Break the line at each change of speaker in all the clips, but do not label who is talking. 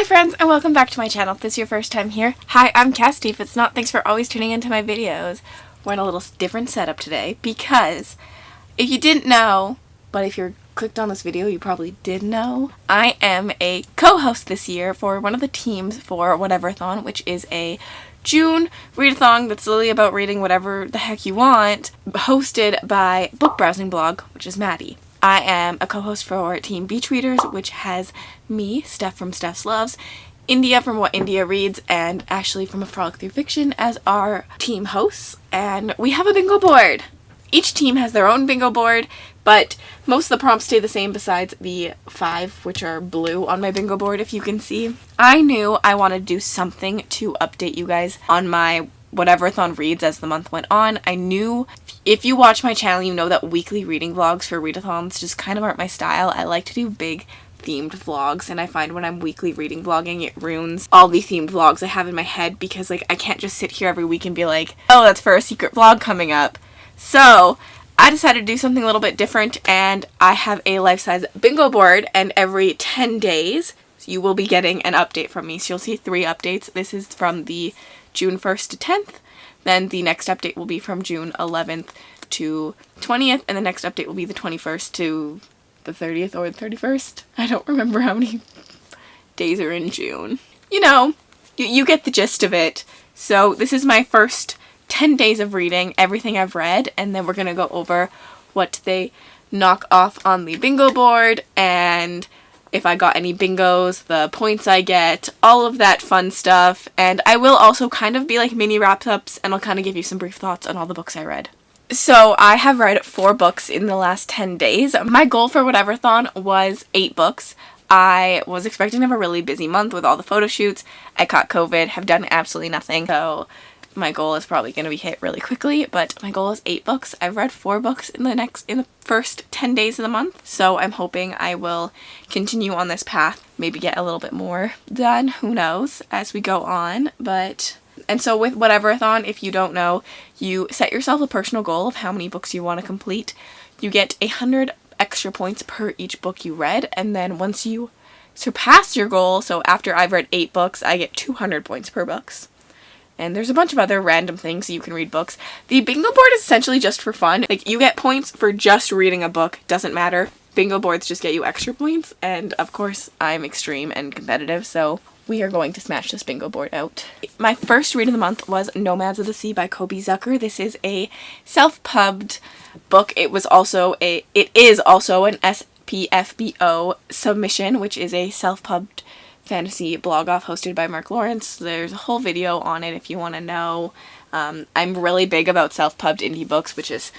Hi friends, and welcome back to my channel. If this is your first time here, hi, I'm Cassidy. If it's not, thanks for always tuning into my videos. We're in a little different setup today because if you didn't know, but if you're clicked on this video, you probably did know, I am a co-host this year for one of the teams for Whateverthon, which is a June readathon that's literally about reading whatever the heck you want, hosted by book browsing blog, which is Maddie. I am a co-host for Team Beach Readers, which has me, Steph from Steph's Loves, India from What India Reads, and Ashley from A Frolic Through Fiction as our team hosts, and we have a bingo board. Each team has their own bingo board, but most of the prompts stay the same besides the 5, which are blue on my bingo board, if you can see. I knew I wanted to do something to update you guys on my Whateverthon reads as the month went on. I knew, if you watch my channel, you know that weekly reading vlogs for readathons just kind of aren't my style. I like to do big themed vlogs, and I find when I'm weekly reading vlogging, it ruins all the themed vlogs I have in my head because, like, I can't just sit here every week and be like, oh, that's for a secret vlog coming up. So I decided to do something a little bit different, and I have a life-size bingo board, and every 10 days you will be getting an update from me. So you'll see 3 updates. This is from the June 1st to 10th. Then the next update will be from June 11th to 20th, and the next update will be the 21st to the 30th or the 31st. I don't remember how many days are in June. You know, you get the gist of it. So this is my first 10 days of reading everything I've read, and then we're going to go over what they knock off on the bingo board, and if I got any bingos, the points I get, all of that fun stuff. And I will also kind of be like mini wrap-ups, and I'll kind of give you some brief thoughts on all the books I read. So I have read 4 books in the last 10 days. My goal for Whateverthon was 8 books. I was expecting to have a really busy month with all the photo shoots. I caught COVID, have done absolutely nothing, so my goal is probably going to be hit really quickly, but my goal is 8 books. I've read 4 books in the first 10 days of the month, so I'm hoping I will continue on this path, maybe get a little bit more done, who knows, as we go on. And so with Whateverthon, if you don't know, you set yourself a personal goal of how many books you want to complete. You get 100 extra points per each book you read, and then once you surpass your goal, so after I've read 8 books, I get 200 points per books. And there's a bunch of other random things so you can read books. The bingo board is essentially just for fun. Like, you get points for just reading a book. Doesn't matter. Bingo boards just get you extra points. And, of course, I'm extreme and competitive, so we are going to smash this bingo board out. My first read of the month was Nomads of the Sea by Kobe Zucker. This is a self-pubbed book. It is also an SPFBO submission, which is a self-pubbed fantasy blog off hosted by Mark Lawrence. There's a whole video on it if you want to know. I'm really big about self-pubbed indie books, which is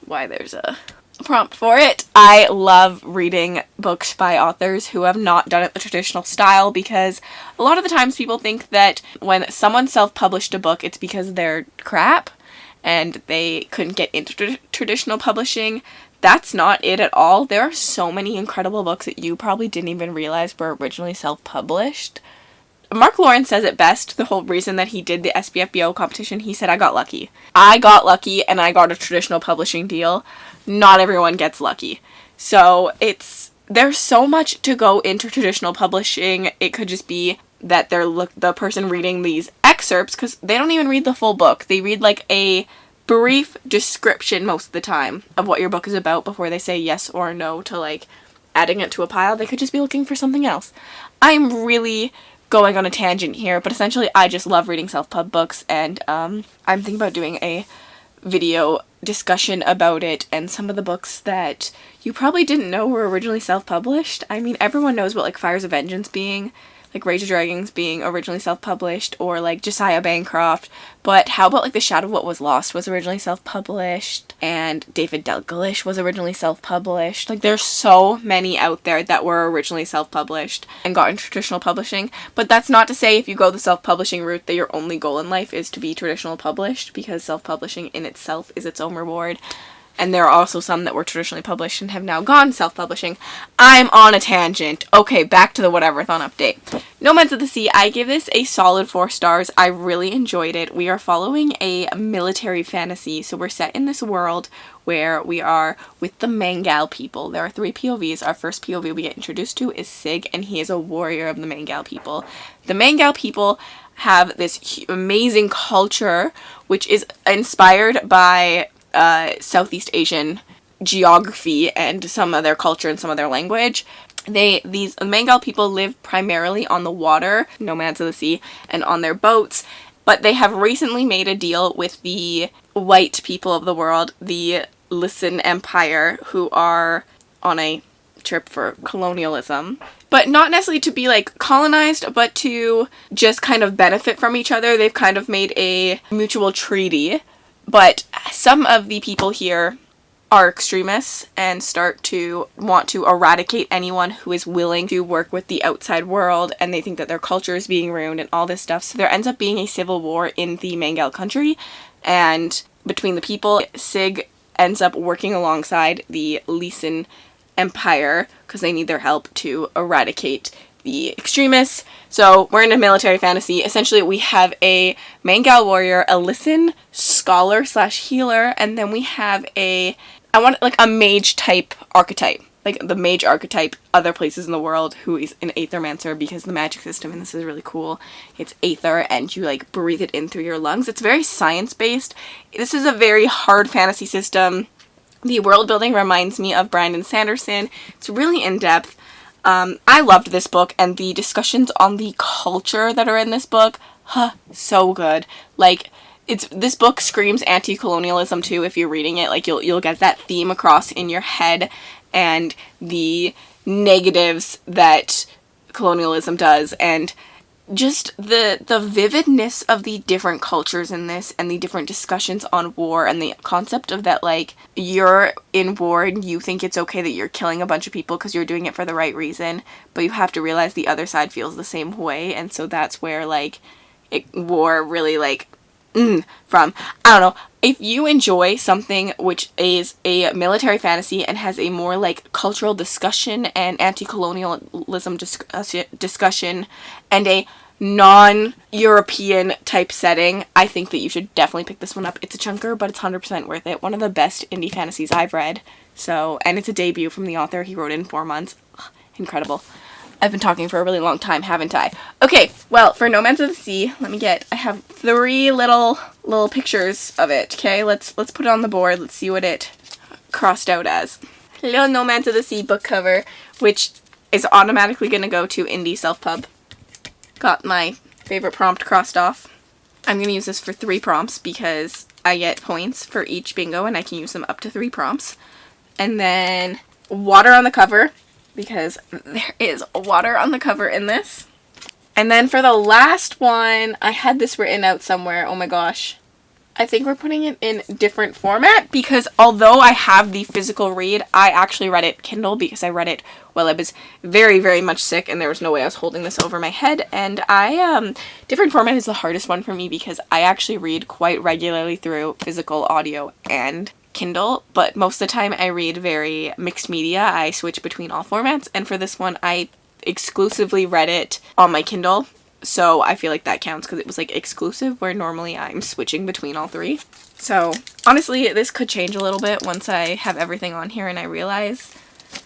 why there's a prompt for it. I love reading books by authors who have not done it the traditional style, because a lot of the times people think that when someone self-published a book, it's because they're crap and they couldn't get into traditional publishing. That's not it at all. There are so many incredible books that you probably didn't even realize were originally self-published. Mark Lawrence says it best. The whole reason that he did the SPFBO competition, he said, I got lucky. I got lucky and I got a traditional publishing deal. Not everyone gets lucky. So there's so much to go into traditional publishing. It could just be that they're the person reading these excerpts, because they don't even read the full book. They read like a brief description most of the time of what your book is about before they say yes or no to, like, adding it to a pile. They could just be looking for something else. I'm really going on a tangent here, but essentially I just love reading self-pub books, and I'm thinking about doing a video discussion about it and some of the books that you probably didn't know were originally self-published. I mean, everyone knows about, like, Fires of Vengeance being, like, Rage of Dragons being originally self-published, or, like, Josiah Bancroft, but how about, like, The Shadow of What Was Lost was originally self-published, and David Dalglish was originally self-published. Like, there's so many out there that were originally self-published and got into traditional publishing, but that's not to say if you go the self-publishing route that your only goal in life is to be traditional published, because self-publishing in itself is its own reward. and there are also some that were traditionally published and have now gone self-publishing. I'm on a tangent. Okay, back to the Whateverthon update. Nomads of the Sea, I give this a solid 4 stars. I really enjoyed it. We are following a military fantasy, so we're set in this world where we are with the Mangal people. There are 3 POVs. Our first POV we get introduced to is Sig, and he is a warrior of the Mangal people. The Mangal people have this amazing culture, which is inspired by Southeast Asian geography and some of their culture and some of their language. These Mangal people live primarily on the water, nomads of the sea, and on their boats, but they have recently made a deal with the white people of the world, the Lisan Empire, who are on a trip for colonialism, but not necessarily to be like colonized, but to just kind of benefit from each other. They've kind of made a mutual treaty, but some of the people here are extremists and start to want to eradicate anyone who is willing to work with the outside world, and they think that their culture is being ruined and all this stuff. So there ends up being a civil war in the Mangal country, and between the people, Sig ends up working alongside the Lisan Empire because they need their help to eradicate the extremists. So we're in a military fantasy. Essentially, we have a Mangal warrior, a Lisan scholar / healer, and then we have I want like a mage type archetype. Like the mage archetype other places in the world, who is an aethermancer, because the magic system in this is really cool. It's aether and you like breathe it in through your lungs. It's very science based. This is a very hard fantasy system. The world building reminds me of Brandon Sanderson. It's really in depth. I loved this book, and the discussions on the culture that are in this book, so good. Like, this book screams anti-colonialism too. If you're reading it, like you'll get that theme across in your head, and the negatives that colonialism does, and just the vividness of the different cultures in this, and the different discussions on war, and the concept of that, like, you're in war and you think it's okay that you're killing a bunch of people because you're doing it for the right reason, but you have to realize the other side feels the same way, and so that's where, like, war really, like, from. I don't know. If you enjoy something which is a military fantasy and has a more, like, cultural discussion and anti-colonialism discussion and a non-European type setting, I think that you should definitely pick this one up. It's a chunker, but it's 100% worth it. One of the best indie fantasies I've read. So, and it's a debut from the author. He wrote it in 4 months. Ugh, incredible. I've been talking for a really long time, haven't I? Okay, well, for Nomads of the Sea, I have 3 little pictures of it, okay? Let's put it on the board. Let's see what it crossed out as. Little Nomads of the Sea book cover, which is automatically going to go to Indie Self-Pub. Got my favorite prompt crossed off. I'm going to use this for 3 prompts because I get points for each bingo, and I can use them up to 3 prompts. And then water on the cover, because there is water on the cover in this. And then for the last one, I had this written out somewhere. Oh my gosh. I think we're putting it in different format, because although I have the physical read, I actually read it Kindle because I read it while I was very, very much sick, and there was no way I was holding this over my head. And different format is the hardest one for me because I actually read quite regularly through physical audio and Kindle, but most of the time I read very mixed media. I switch between all formats, and for this one I exclusively read it on my Kindle, so I feel like that counts because it was like exclusive, where normally I'm switching between all 3. So honestly, this could change a little bit once I have everything on here and I realize.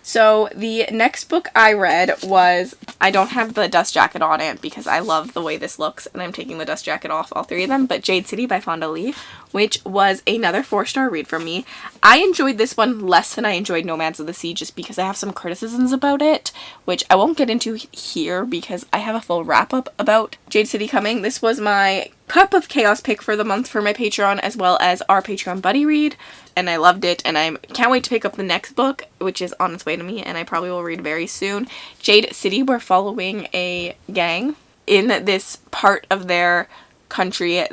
So the next book I read was, I don't have the dust jacket on it because I love the way this looks and I'm taking the dust jacket off all 3 of them, but Jade City by Fonda Lee, which was another 4-star read for me. I enjoyed this one less than I enjoyed Nomads of the Sea just because I have some criticisms about it, which I won't get into here because I have a full wrap-up about Jade City coming. This was my Cup of Chaos pick for the month for my Patreon, as well as our Patreon buddy read, and I loved it, and I can't wait to pick up the next book, which is on its way to me, and I probably will read very soon. Jade City, we're following a gang in this part of their country.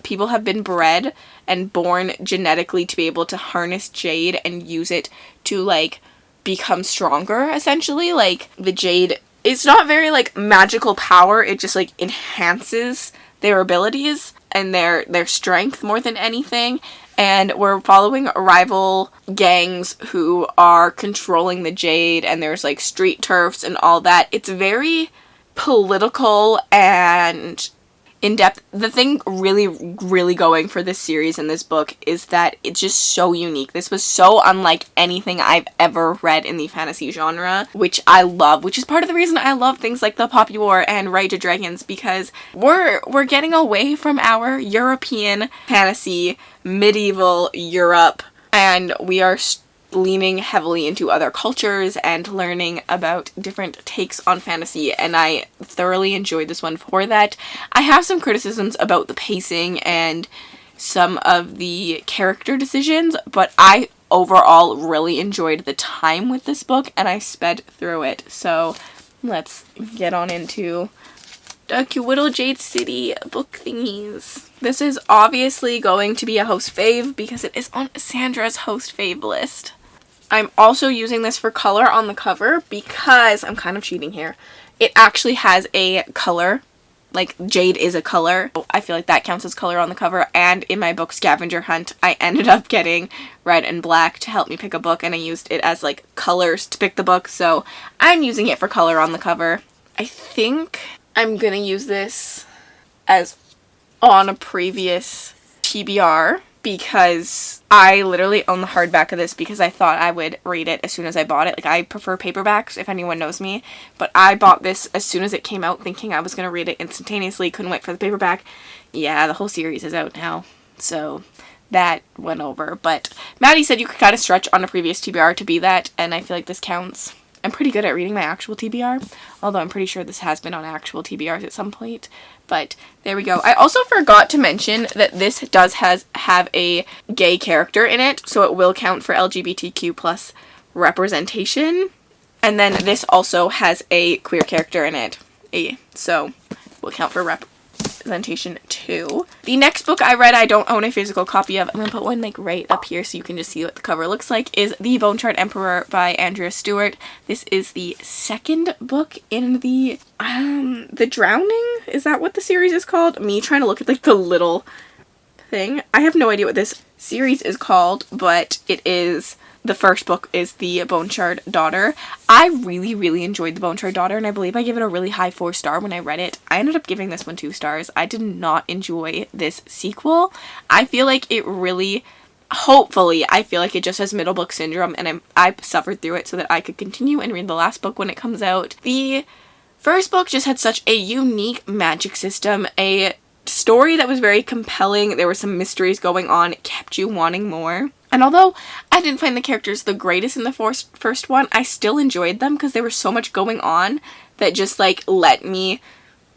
People have been bred and born genetically to be able to harness jade and use it to, like, become stronger, essentially. Like, the jade, it's not very, like, magical power, it just, like, enhances their abilities and their strength more than anything, and we're following rival gangs who are controlling the Jade, and there's like street turfs and all that. It's very political and in-depth. The thing really going for this series and this book is that it's just so unique. This was so unlike anything I've ever read in the fantasy genre, which I love, which is part of the reason I love things like the Poppy War and Rage of Dragons, because we're getting away from our European fantasy, medieval Europe, and we are leaning heavily into other cultures and learning about different takes on fantasy, and I thoroughly enjoyed this one for that. I have some criticisms about the pacing and some of the character decisions, but I overall really enjoyed the time with this book and I sped through it. So let's get on into the cute little Jade City book thingies. This is obviously going to be a host fave because it is on Sandra's host fave list. I'm also using this for color on the cover because I'm kind of cheating here. It actually has a color, like Jade is a color. I feel like that counts as color on the cover, and in my book Scavenger Hunt, I ended up getting red and black to help me pick a book, and I used it as like colors to pick the book, so I'm using it for color on the cover. I think I'm gonna use this as on a previous TBR, because I literally own the hardback of this because I thought I would read it as soon as I bought it. Like, I prefer paperbacks, if anyone knows me, but I bought this as soon as it came out thinking I was going to read it instantaneously. Couldn't wait for the paperback. Yeah, the whole series is out now, so that went over. But Maddie said you could kind of stretch on a previous TBR to be that, and I feel like this counts. I'm pretty good at reading my actual TBR, although I'm pretty sure this has been on actual TBRs at some point. But there we go. I also forgot to mention that this does have a gay character in it, so it will count for LGBTQ plus representation. And then this also has a queer character in it, so will count for representation too. The next book I read I don't own a physical copy of. I'm gonna put one like right up here so you can just see what the cover looks like, is The Bone Shard Emperor by Andrea Stewart. This is the second book in the Drowning, is that what the series is called? Me trying to look at like the little thing. I have no idea what this series is called, but it is, the first book is The Bone Shard Daughter. I really enjoyed The Bone Shard Daughter, and I believe I gave it a really high 4-star when I read it. I ended up giving this one 2 stars. I did not enjoy this sequel. I feel like it really, hopefully, I feel like it just has middle book syndrome, and I suffered through it so that I could continue and read the last book when it comes out. The first book just had such a unique magic system, a story that was very compelling. There were some mysteries going on. It kept you wanting more. And although I didn't find the characters the greatest in the first one, I still enjoyed them because there was so much going on that just like let me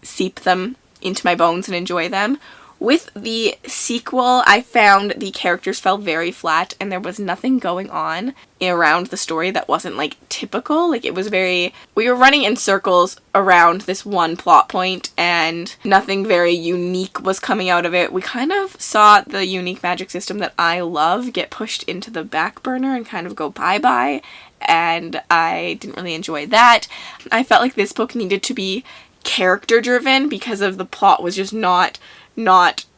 seep them into my bones and enjoy them. With the sequel, I found the characters fell very flat and there was nothing going on around the story that wasn't like typical. Like, it was very, we were running in circles around this one plot point and nothing very unique was coming out of it. We kind of saw the unique magic system that I love get pushed into the back burner and kind of go bye-bye, and I didn't really enjoy that. I felt like this book needed to be character driven because of the plot was just not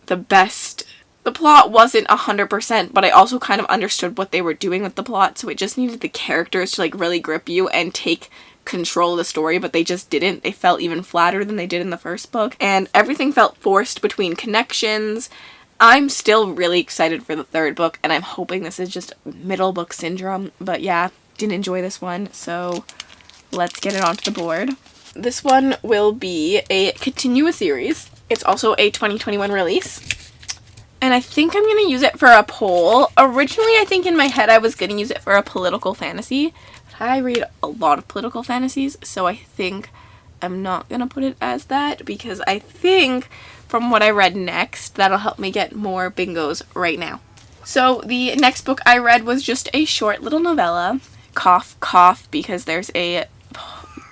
the best. The plot wasn't 100%, but I also kind of understood what they were doing with the plot, so it just needed the characters to like really grip you and take control of the story, but they just didn't. They felt even flatter than they did in the first book, and everything felt forced between connections. I'm still really excited for the third book, and I'm hoping this is just middle book syndrome, but yeah, didn't enjoy this one, so let's get it onto the board. This one will be a continuous series. It's also a 2021 release, and I think I'm going to use it for a poll. Originally, I think in my head I was going to use it for a political fantasy. I read a lot of political fantasies, so I think I'm not going to put it as that, because I think from what I read next, that'll help me get more bingos right now. So the next book I read was just a short little novella, cough cough, because there's a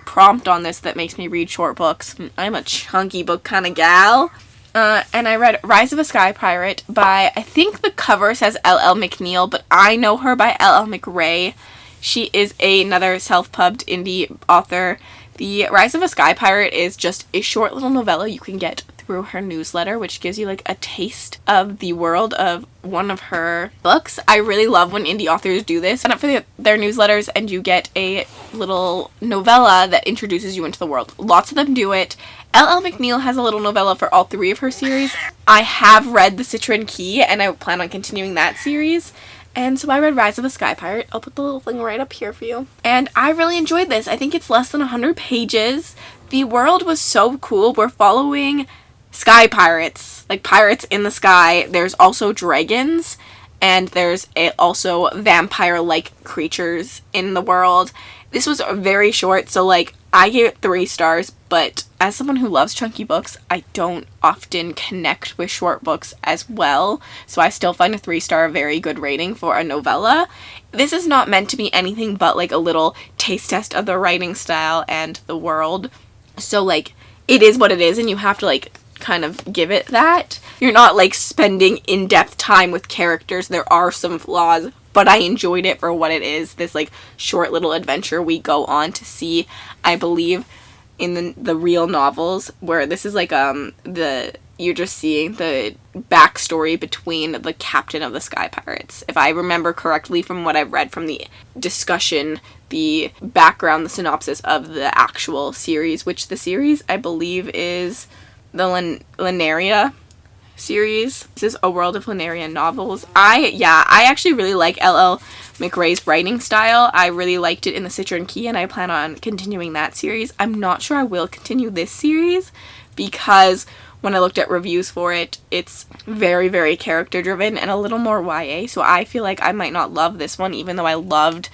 prompt on this that makes me read short books. I'm a chunky book kind of gal. And I read Rise of a Sky Pirate by, I think the cover says L.L. McNeil, but I know her by L.L. McRae. She is another self-pubbed indie author. The Rise of a Sky Pirate is just a short little novella you can get through her newsletter, which gives you like a taste of the world of one of her books. I really love when indie authors do this. Sign up for their newsletters and you get a little novella that introduces you into the world. Lots of them do it. L.L. McNeil has a little novella for all 3 of her series. I have read The Citron Key and I plan on continuing that series. And so I read Rise of a Sky Pirate. I'll put the little thing right up here for you. And I really enjoyed this. I think it's less than 100 pages. The world was so cool. We're following sky pirates, like pirates in the sky. There's also dragons, and there's also vampire-like creatures in the world. This was very short, so like I gave it 3 stars, but as someone who loves chunky books, I don't often connect with short books as well, so I still find a 3-star a very good rating for a novella. This is not meant to be anything but like a little taste test of the writing style and the world, so like it is what it is, and you have to like kind of give it that. You're not like spending in-depth time with characters. There are some flaws, but I enjoyed it for what it is, this like short little adventure we go on to see, I believe, in the real novels, where this is like you're just seeing the backstory between the captain of the Sky Pirates. If I remember correctly from what I've read from the discussion, the background, the synopsis of the actual series, which the series I believe is the Lineria series. This is A World of Lineria novels. I actually really like L.L. McRae's writing style. I really liked it in The Citron Key, and I plan on continuing that series. I'm not sure I will continue this series because when I looked at reviews for it, it's very, very character driven and a little more YA, so I feel like I might not love this one even though I loved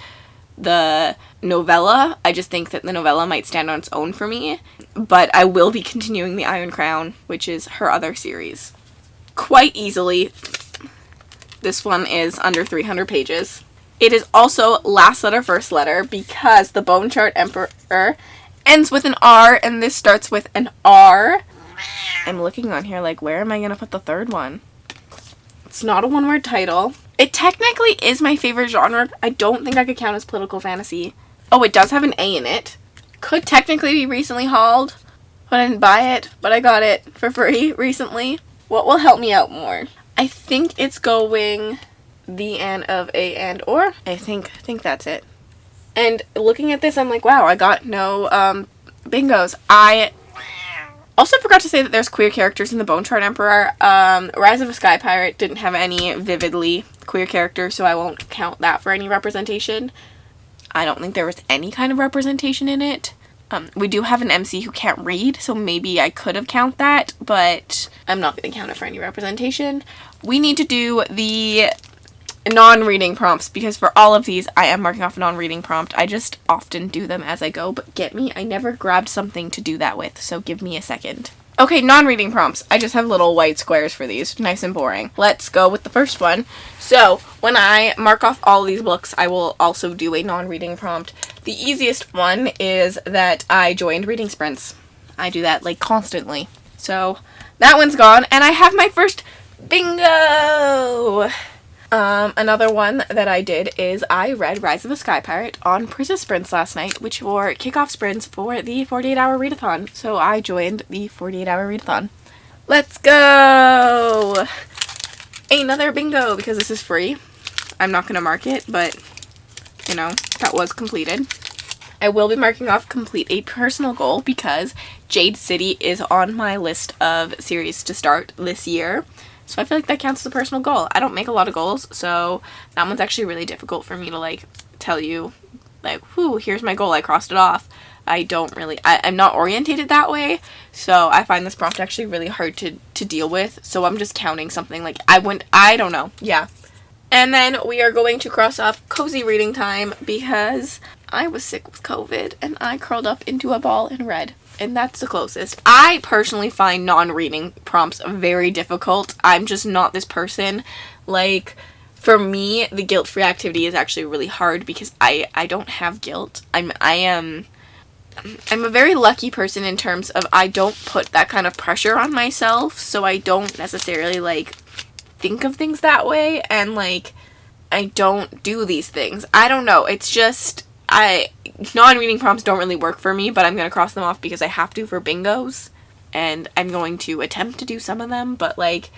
the novella. I just think that the novella might stand on its own for me, but I will be continuing The Iron Crown, which is her other series, quite easily. This one is under 300 pages. It is also last letter, first letter, because the Bone Chart Emperor ends with an R, and this starts with an R. I'm looking on here like, where am I going to put the third one? It's not a one-word title. It technically is my favorite genre. I don't think I could count as political fantasy. Oh, it does have an A in it. Could technically be recently hauled, but I didn't buy it, but I got it for free recently. What will help me out more? I think it's going the and of a and or. I think that's it. And looking at this, I'm like, wow, I got no bingos. I also forgot to say that there's queer characters in the Bone Chart Emperor. Rise of a Sky Pirate didn't have any vividly queer characters, so I won't count that for any representation. I don't think there was any kind of representation in it. We do have an MC who can't read, so maybe I could have counted that, but I'm not going to count it for any representation. We need to do the non-reading prompts, because for all of these, I am marking off a non-reading prompt. I just often do them as I go, but get me, I never grabbed something to do that with, so give me a second. Okay, non-reading prompts. I just have little white squares for these. Nice and boring. Let's go with the first one. So, when I mark off all these books, I will also do a non-reading prompt. The easiest one is that I joined reading sprints. I do that, like, constantly. So, that one's gone, and I have my first bingo! Another one that I did is I read Rise of a Sky Pirate on Princess Sprints last night, which were kickoff sprints for the 48-hour readathon. So I joined the 48-hour readathon. Let's go! Another bingo, because this is free. I'm not going to mark it, but, you know, that was completed. I will be marking off complete a personal goal because Jade City is on my list of series to start this year. So I feel like that counts as a personal goal. I don't make a lot of goals, so that one's actually really difficult for me to, like, tell you, like, whoo, here's my goal, I crossed it off. I'm not orientated that way, so I find this prompt actually really hard to deal with, so I'm just counting something, like, I don't know, yeah. And then we are going to cross off cozy reading time because I was sick with COVID, and I curled up into a ball and read. And that's the closest. I personally find non-reading prompts very difficult. I'm just not this person. Like, for me, the guilt-free activity is actually really hard because I don't have guilt. I'm a very lucky person in terms of I don't put that kind of pressure on myself, so I don't necessarily, like, think of things that way, and, like, I don't do these things. I don't know. It's just, non-reading prompts don't really work for me, but I'm going to cross them off because I have to for bingos. and I'm going to attempt to do some of them, but like,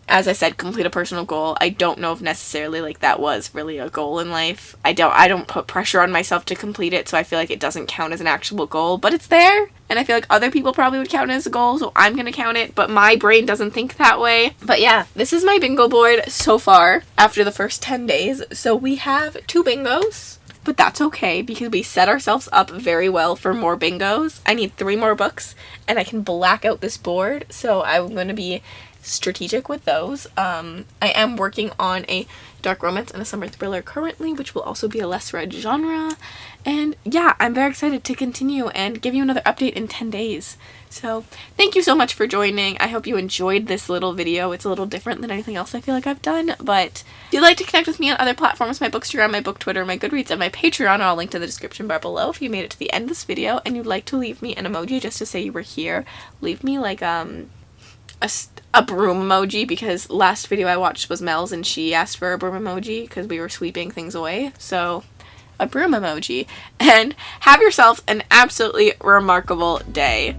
as I said, complete a personal goal. I don't know if necessarily like that was really a goal in life. I don't put pressure on myself to complete it, so I feel like it doesn't count as an actual goal, but it's there. And I feel like other people probably would count it as a goal, so I'm gonna count it, but my brain doesn't think that way. But yeah, this is my bingo board so far after the first 10 days. So we have 2 bingos, but that's okay because we set ourselves up very well for more bingos. I need 3 more books and I can black out this board, so I'm gonna be strategic with those. I am working on a dark romance and a summer thriller currently, which will also be a less read genre. And yeah, I'm very excited to continue and give you another update in 10 days. So thank you so much for joining. I hope you enjoyed this little video. It's a little different than anything else I feel like I've done, but if you'd like to connect with me on other platforms, my Bookstagram, my Book Twitter, my Goodreads, and my Patreon are all linked in the description bar below. If you made it to the end of this video and you'd like to leave me an emoji just to say you were here, leave me like a broom emoji, because last video I watched was Mel's and she asked for a broom emoji because we were sweeping things away. So a broom emoji. And have yourself an absolutely remarkable day.